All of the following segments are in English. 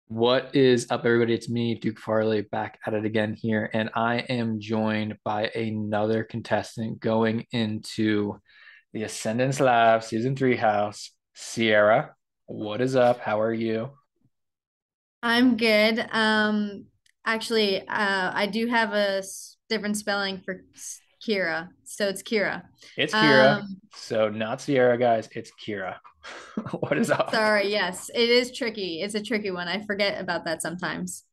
What is up, everybody? It's me, Duke Farley, back at it again here, and I am joined by another contestant going into the Ascendance Live Season 3 house, Ciara. What is up? How are you? I'm good. Actually, I do have different spelling for Kira, so it's Kira. It's Kira. Um, So, not Ciara, guys, it's Kira. What is up? Sorry, yes, it is tricky. It's a tricky one. I forget about that sometimes.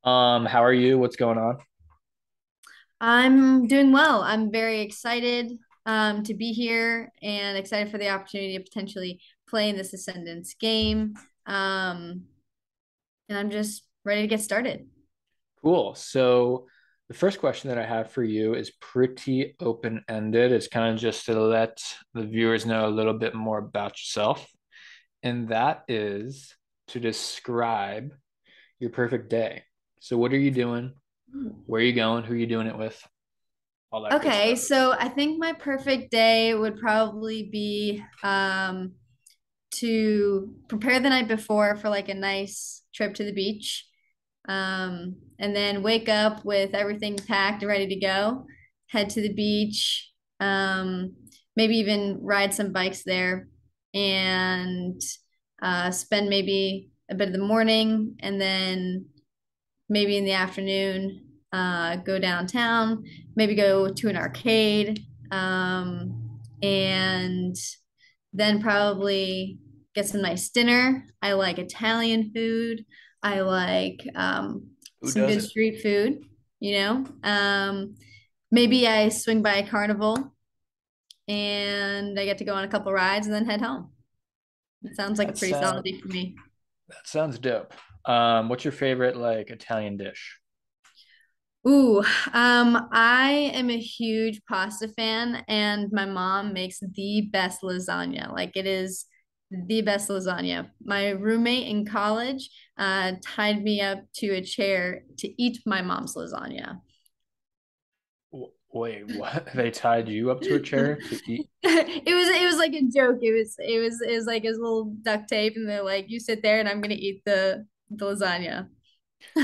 How are you? What's going on? I'm doing well. I'm very excited to be here and excited for the opportunity to potentially play in this Ascendance game. Um, and I'm just ready to get started. Cool. So, the first question that I have for you is pretty open-ended. It's kind of just to let the viewers know a little bit more about yourself. And that is to describe your perfect day. So, what are you doing? Where are you going? Who are you doing it with? All that good Okay, stuff. so I think my perfect day would probably be to prepare the night before for like a nice trip to the beach. And then wake up with everything packed and ready to go, head to the beach, maybe even ride some bikes there and spend maybe a bit of the morning and then maybe in the afternoon, go downtown, maybe go to an arcade, and then probably get some nice dinner. I like Italian food. I like Who some good doesn't? street food, you know. Maybe I swing by a carnival and I get to go on a couple rides and then head home. It sounds like a That pretty solid sound day for me. that sounds dope. What's your favorite like Italian dish? Ooh, I am a huge pasta fan, and my mom makes the best lasagna. Like it is the best lasagna. My roommate in college tied me up to a chair to eat my mom's lasagna. Wait, what? They tied you up to a chair to eat? It was like a joke. It was like his little duct tape, and they're like, "You sit there, and I'm gonna eat the lasagna."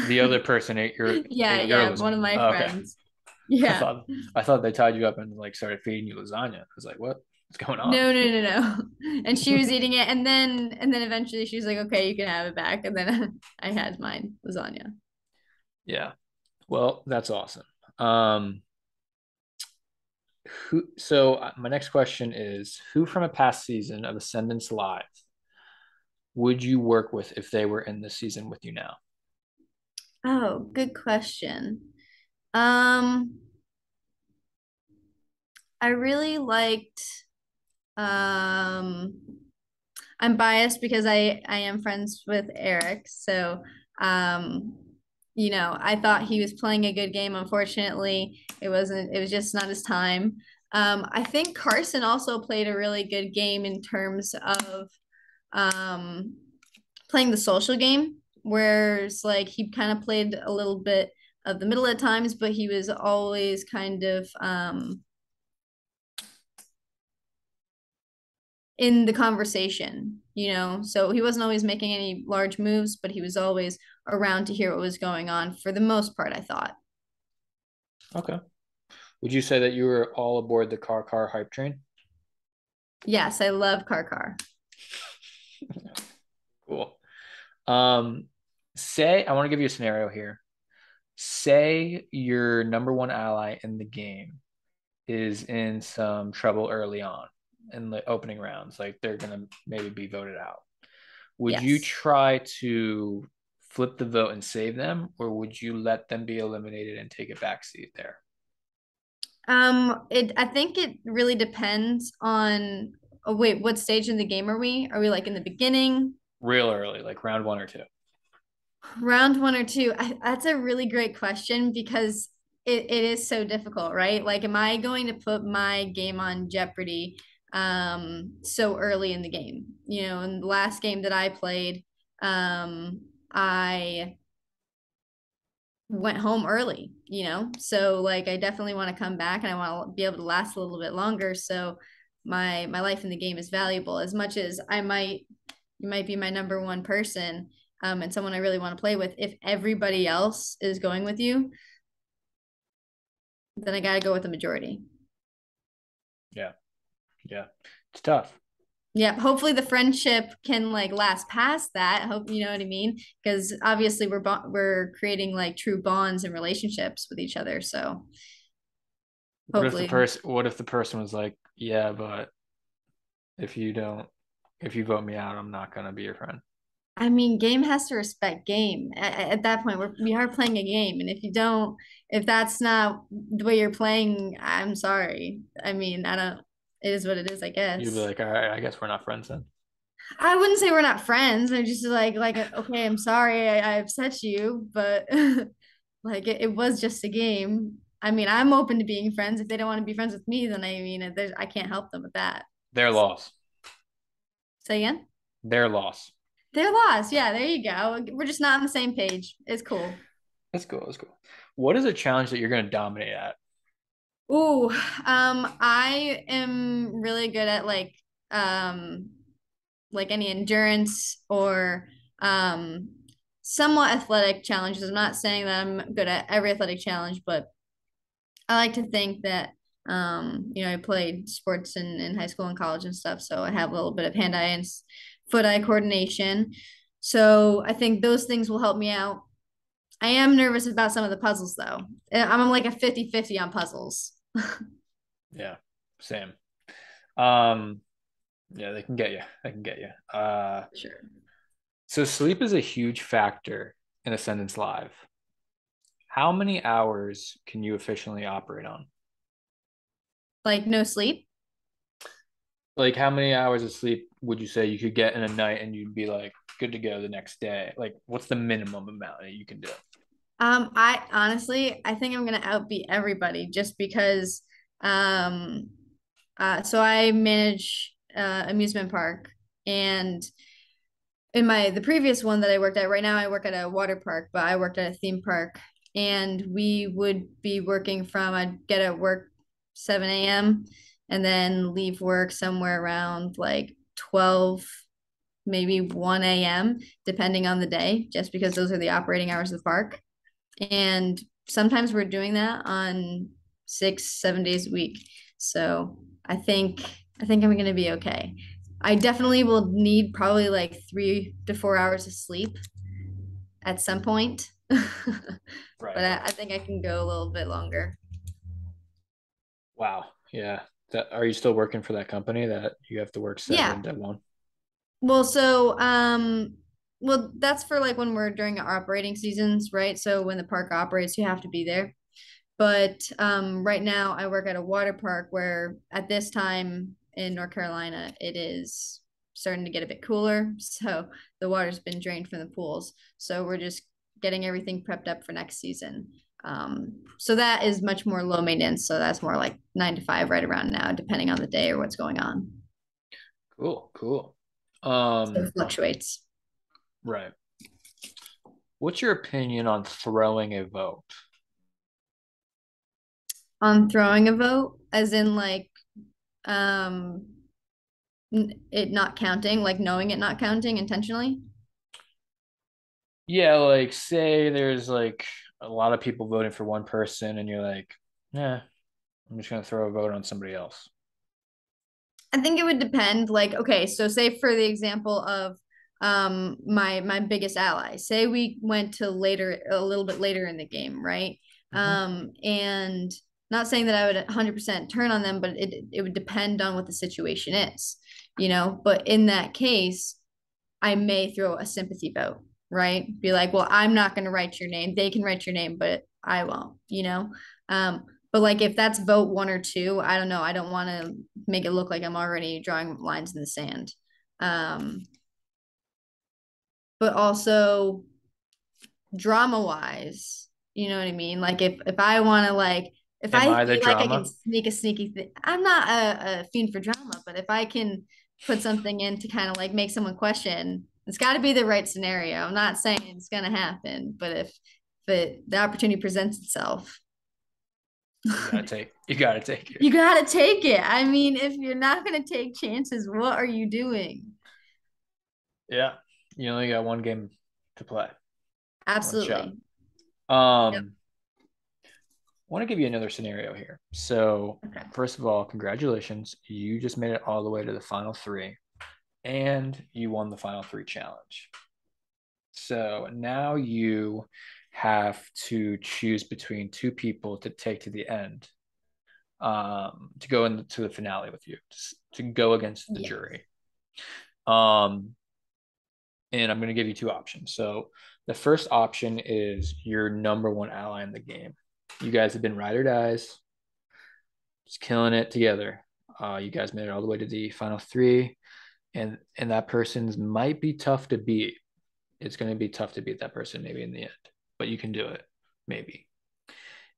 The other person Yeah, ate your yeah, one lasagna. of my Oh, okay. friends. I Yeah. thought I thought they tied you up and like started feeding you lasagna. I was like, what? What's going on? No, no, no, no. And she was eating it, and then eventually she was like, "Okay, you can have it back." And then I had mine lasagna. Yeah. Well, that's awesome. Um, my next question is, who from a past season of Ascendance Live would you work with if they were in this season with you now? Oh, good question. Um, I really liked um I'm biased because I am friends with Eric. So um I thought he was playing a good game. Unfortunately, it was just not his time. I think Carson also played a really good game in terms of um playing the social game, whereas like he kind of played a little bit of the middle at times, but he was always kind of in the conversation, So he wasn't always making any large moves, but he was always around to hear what was going on for the most part, I thought. Okay. Would you say that you were all aboard the car hype train? Yes, I love Car. Cool. Um, say I want to give you a scenario here. Say your number one ally in the game is in some trouble early on in the opening rounds, like they're gonna maybe be voted out. Would you Yes. try to flip the vote and save them, or would you let them be eliminated and take a backseat there? I think it really depends on, oh, wait, what stage in the game are we? Are we like in the beginning, Real early, like round one or two. round one or two? That's a really great question because it is so difficult, right? Like, am I going to put my game on jeopardy so early in the game? In the last game that I played, I went home early, so like I definitely want to come back and I want to be able to last a little bit longer. So my life in the game is valuable as much as you might be my number one person. and someone I really want to play with, if everybody else is going with you, then I got to go with the majority. Yeah. Yeah. It's tough. Yeah, hopefully the friendship can like last past that. Hope you know what I mean, because obviously we're creating like true bonds and relationships with each other. So hopefully, What if the person was like, yeah, but if you don't if you vote me out, I'm not gonna be your friend. I mean, game has to respect game. At that point, we are playing a game, and if you don't, if that's not the way you're playing, I'm sorry. I mean, I don't. It is what it is, I You'd be guess. like, all right, I guess we're not friends then. I wouldn't say we're not friends. I'm just okay, I'm sorry I upset you, but like it was just a game. I mean, I'm open to being friends. If they don't want to be friends with me, then I mean, I can't help them with that. Their loss. Say again? Their loss. They're lost. Yeah, there you go. We're just not on the same page. It's cool. That's cool. That's cool. What is a challenge that you're gonna dominate at? Ooh, I am really good at um like any endurance or um somewhat athletic challenges. I'm not saying that I'm good at every athletic challenge, but I like to think that I played sports in high school and college and stuff, so I have a little bit of hand-eye and foot-eye coordination. So I think those things will help me out. I am nervous about some of the puzzles though. I'm like a 50-50 on puzzles. Yeah, same. Um, yeah, they can get you. They can get you. Sure. So sleep is a huge factor in Ascendance Live. How many hours can you efficiently operate on? Like no sleep. Like, how many hours of sleep would you say you could get in a night and you'd be like good to go the next day? Like, what's the minimum amount that you can do? I honestly, I think I'm gonna outbeat everybody just because um so I manage amusement park, and in my the previous one that I worked at, right now I work at a water park, but I worked at a theme park, and we would be working from I'd get at work 7 a.m. and then leave work somewhere around like 12, maybe 1 a.m., depending on the day, just because those are the operating hours of the park. And sometimes we're doing that on 6, 7 days a week. So I think I'm gonna be okay. I definitely will need probably like 3 to 4 hours of sleep at some point. But Right. I think I can go a little bit longer. Wow. Yeah. Are you still working for that company that you have to work Yeah. 7 to 1? Well, well, that's for like when we're during our operating seasons, right? So when the park operates, you have to be there. But right now, I work at a water park where at this time in North Carolina, it is starting to get a bit cooler. So the water's been drained from the pools. So we're just getting everything prepped up for next season. So that is much more low maintenance. So that's more like 9 to 5 right around now, depending on the day or what's going on. Cool. Cool. So Um, it fluctuates. right. What's your opinion on throwing a vote? On throwing a vote, as in like um, it not counting, like knowing it not counting intentionally. Yeah, like say there's like a lot of people voting for one person and you're like, yeah, I'm just gonna throw a vote on somebody else. I think it would depend. Like, okay, so say for the example of my biggest ally, say we went to later a little bit later in the game, right? Hmm. And not saying that I would 100% turn on them, but it would depend on what the situation is, you know. But in that case, I may throw a sympathy vote, right? Be like, well, I'm not going to write your name. They can write your name, but I won't, you know? But like if that's vote one or two, I don't know. I don't want to make it look like I'm already drawing lines in the sand. Um, but also drama wise, you know what I mean? Like if I want to like if Am I I the feel like I can drama? sneak a sneaky thing, I'm not a fiend for drama, but if I can put something in to kind of like make someone question, it's got to be the right scenario. I'm not saying it's gonna happen, but if the opportunity presents itself, You gotta take it. you gotta take it. I mean, if you're not gonna take chances, what are you doing? Yeah. You only got one game. to play. One shot. Absolutely. Yep. Um, I want to give you another scenario here. So, Okay. first of all, congratulations. You just made it all the way to the final three, and you won the final three challenge. So now you have to choose between two people to take to the end, to go into the finale with you, to go against the Yeah. jury. Um, and I'm going to give you two options. So the first option is your number one ally in the game. You guys have been ride or dies, just killing it together. You guys made it all the way to the final three, and that person's might be tough to beat. It's going to be tough to beat that person maybe in the end, but you can do it, maybe.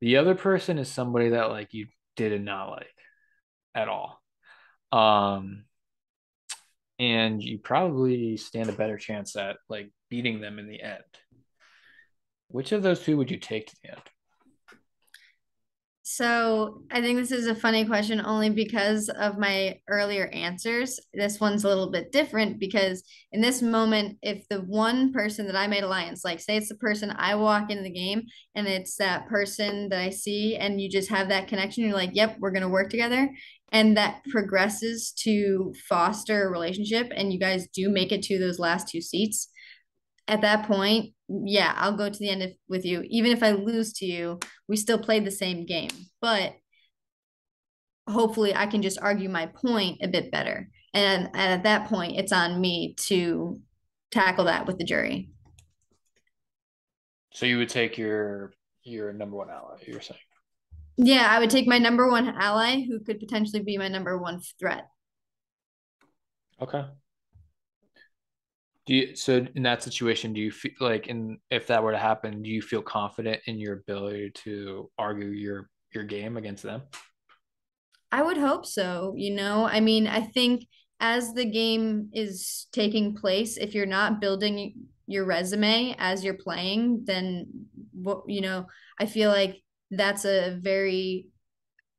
The other person is somebody that like you did not like at all. Um, and you probably stand a better chance at like beating them in the end. Which of those two would you take to the end? So I think this is a funny question only because of my earlier answers. This one's a little bit different because in this moment, if the one person that I made alliance, like say it's the person I walk into the game and it's that person that I see, and you just have that connection, you're like, yep, we're gonna work together. And that progresses to foster a relationship, and you guys do make it to those last two seats at that point, yeah, I'll go to the end with you. Even if I lose to you, we still played the same game. But hopefully, I can just argue my point a bit better. And at that point, it's on me to tackle that with the jury. So you would take your number one ally, you're saying. Yeah, I would take my number one ally who could potentially be my number one threat. Okay. So in that situation, do you feel like in if that were to happen, do you feel confident in your ability to argue your game against them? I would hope so, you know. I mean, I think as the game is taking place, if you're not building your resume as you're playing, then what, you know, I feel like that's a very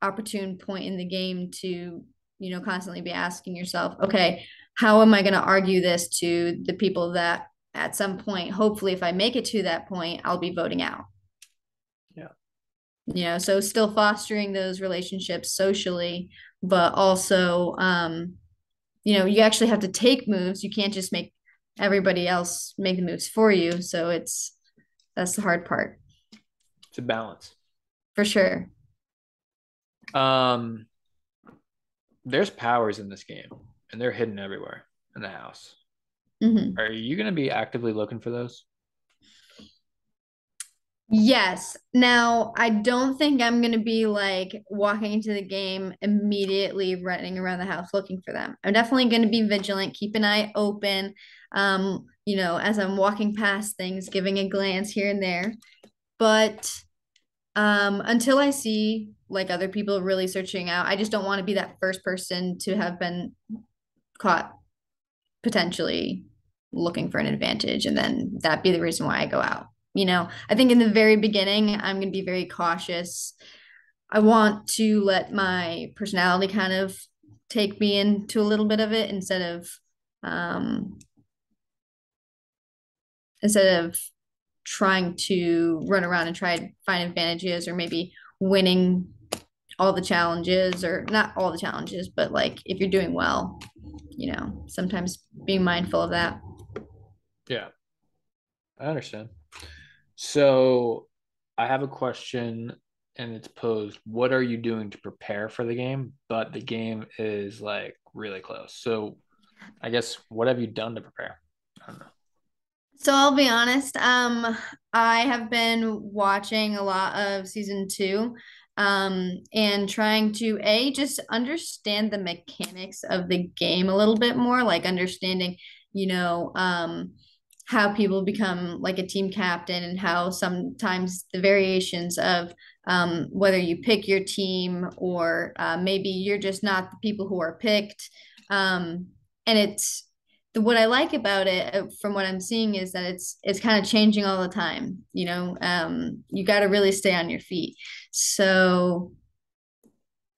opportune point in the game to, you know, constantly be asking yourself, okay, how am I going to argue this to the people that at some point, hopefully, if I make it to that point, I'll be voting out. Yeah. You know, so still fostering those relationships socially, but also you know, you actually have to take moves. You can't just make everybody else make the moves for you. So it's that's the hard part It's a balance. for sure. Um, there's powers in this game, and they're hidden everywhere in the house. Hmm. Are you going to be actively looking for those? Yes. Now, I don't think I'm going to be like walking into the game immediately running around the house looking for them. I'm definitely going to be vigilant, keep an eye open, you know, as I'm walking past things, giving a glance here and there. But until I see like other people really searching out, I just don't want to be that first person to have been caught potentially looking for an advantage and then that be the reason why I go out. You know, I think in the very beginning, I'm going to be very cautious. I want to let my personality kind of take me into a little bit of it um instead of trying to run around and try to find advantages or maybe winning all the challenges or not all the challenges, but like if you're doing well, you know, sometimes being mindful of that. Yeah, I understand. So I have a question and it's posed, what are you doing to prepare for the game? But the game is like really close. So I guess what have you done to prepare? I don't know. So I'll be honest, I have been watching a lot of season two, and trying to just understand the mechanics of the game a little bit more, like understanding, you know, how people become like a team captain and how sometimes the variations of whether you pick your team or maybe you're just not the people who are picked. And it's what I like about it, from what I'm seeing, is that it's kind of changing all the time. You know, you got to really stay on your feet. So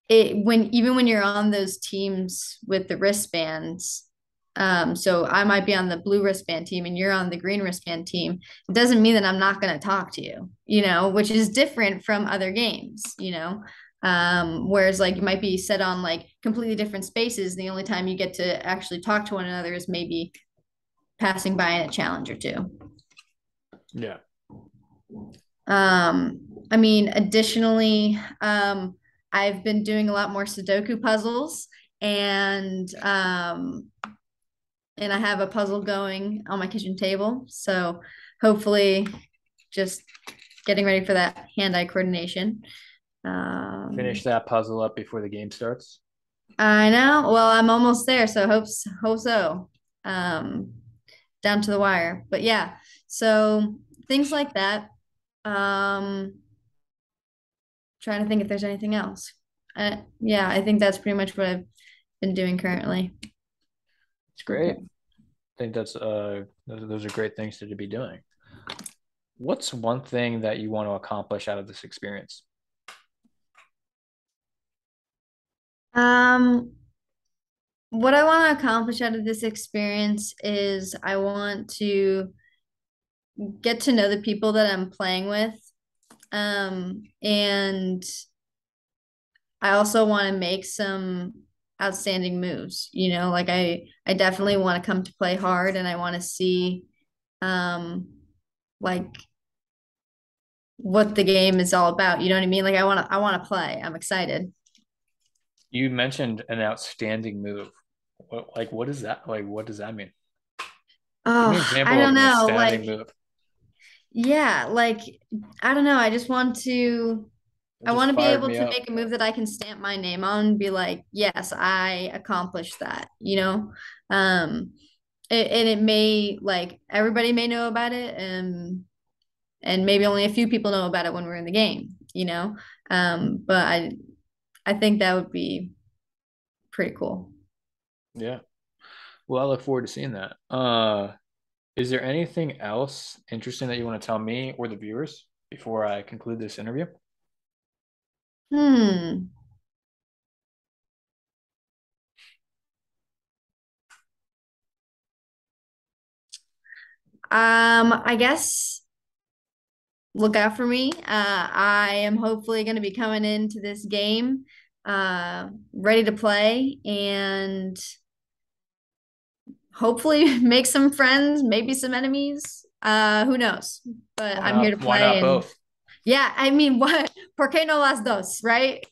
it when even when you're on those teams with the wristbands, So I might be on the blue wristband team and you're on the green wristband team. It doesn't mean that I'm not going to talk to you, which is different from other games. Whereas like you might be set on like completely different spaces. The only time you get to actually talk to one another is maybe passing by in a challenge or two. Yeah. I mean, additionally, I've been doing a lot more Sudoku puzzles and I have a puzzle going on my kitchen table. So hopefully just getting ready for that hand-eye coordination. Finish Um, that puzzle up before the game starts. I know. Well, I'm almost there, so hope so. Um, Down to the wire. But yeah, so things like that. Um, Trying to think if there's anything else. Yeah, I think that's pretty much what I've been doing currently. It's great. I think those are great things to be doing. What's one thing that you want to accomplish out of this experience? Um, what I want to accomplish out of this experience is I want to get to know the people that I'm playing with. And I also want to make some outstanding moves. Like I definitely want to come to play hard and I want to see um like what the game is all about. You know what I mean? Like I want to play. I'm excited. You mentioned an outstanding move. What is that? Like, what does that mean? Give me an Oh, I example of don't an know. outstanding Like, move. yeah, like I don't know. I It just want to be fired able me to up. make a move that I can stamp my name on and be like, yes, I accomplished that. And it may like everybody may know about it and maybe only a few people know about it when we're in the game. But I think that would be pretty cool. Yeah. Well, I look forward to seeing that. Is there anything else interesting that you want to tell me or the viewers before I conclude this interview? Hmm. I guess look out for me. I am hopefully going to be coming into this game ready to play and hopefully make some friends, maybe some enemies. Who knows? But Why I'm here not? to Why play not and both? yeah, I mean, what? ¿Por qué no las dos, right?